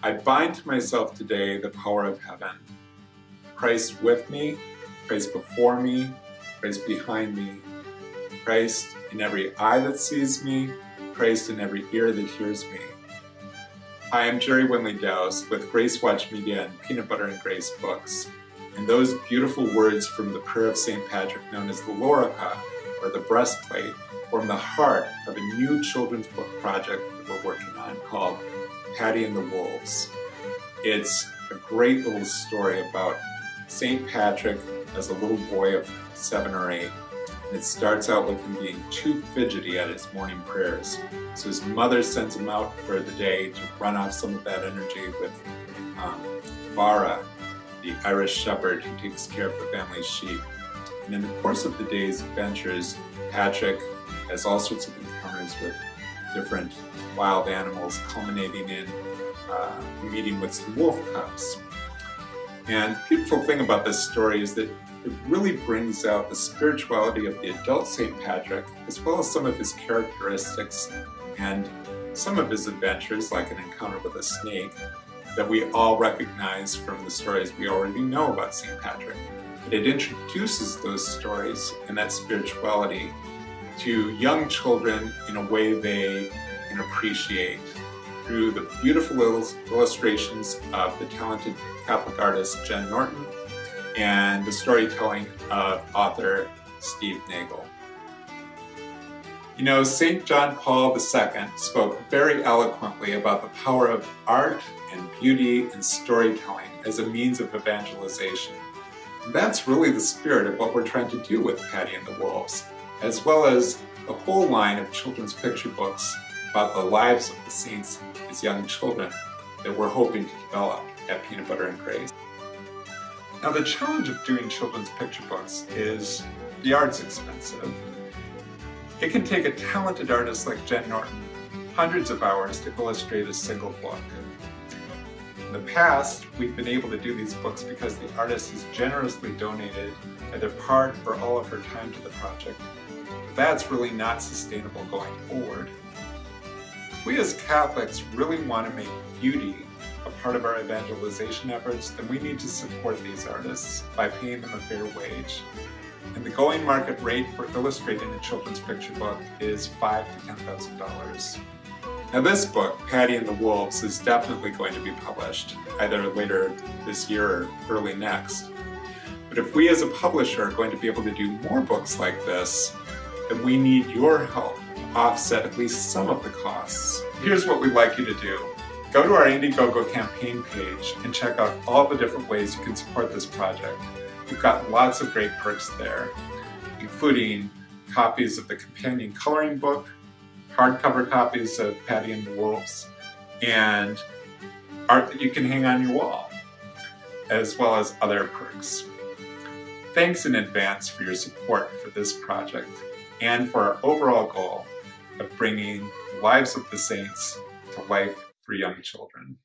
I bind to myself today the power of heaven. Christ with me, Christ before me, Christ behind me, Christ in every eye that sees me, Christ in every ear that hears me. Hi, I'm Jerry Winley-Dowse with Grace Watch Media and Peanut Butter and Grace Books. And those beautiful words from the prayer of St. Patrick, known as the Lorica, or the breastplate, form the heart of a new children's book project that we're working on called Paddy and the Wolves. It's a great little story about St. Patrick as a little boy of 7 or 8. And it starts out with him being too fidgety at his morning prayers. So his mother sends him out for the day to run off some of that energy with Vara, the Irish shepherd who takes care of the family's sheep. And in the course of the day's adventures, Patrick has all sorts of encounters with different wild animals, culminating in meeting with some wolf cubs. And the beautiful thing about this story is that it really brings out the spirituality of the adult St. Patrick, as well as some of his characteristics and some of his adventures, like an encounter with a snake, that we all recognize from the stories we already know about St. Patrick. But it introduces those stories and that spirituality to young children in a way they can appreciate through the beautiful illustrations of the talented Catholic artist Jen Norton and the storytelling of author Steve Nagel. You know, St. John Paul II spoke very eloquently about the power of art and beauty and storytelling as a means of evangelization. And that's really the spirit of what we're trying to do with Paddy and the Wolves, as well as a whole line of children's picture books about the lives of the saints as young children that we're hoping to develop at Peanut Butter and Grace. Now, the challenge of doing children's picture books is the art's expensive. It can take a talented artist like Jen Norton hundreds of hours to illustrate a single book. In the past, we've been able to do these books because the artist has generously donated either part or all of her time to the project. But that's really not sustainable going forward. If we as Catholics really want to make beauty a part of our evangelization efforts, then we need to support these artists by paying them a fair wage. And the going market rate for illustrating a children's picture book is $5,000 to $10,000. Now this book, Paddy and the Wolves, is definitely going to be published, either later this year or early next. But if we as a publisher are going to be able to do more books like this, then we need your help to offset at least some of the costs. Here's what we'd like you to do. Go to our Indiegogo campaign page and check out all the different ways you can support this project. We've got lots of great perks there, including copies of the companion coloring book, hardcover copies of Paddy and the Wolves, and art that you can hang on your wall, as well as other perks. Thanks in advance for your support for this project and for our overall goal of bringing the lives of the saints to life for young children.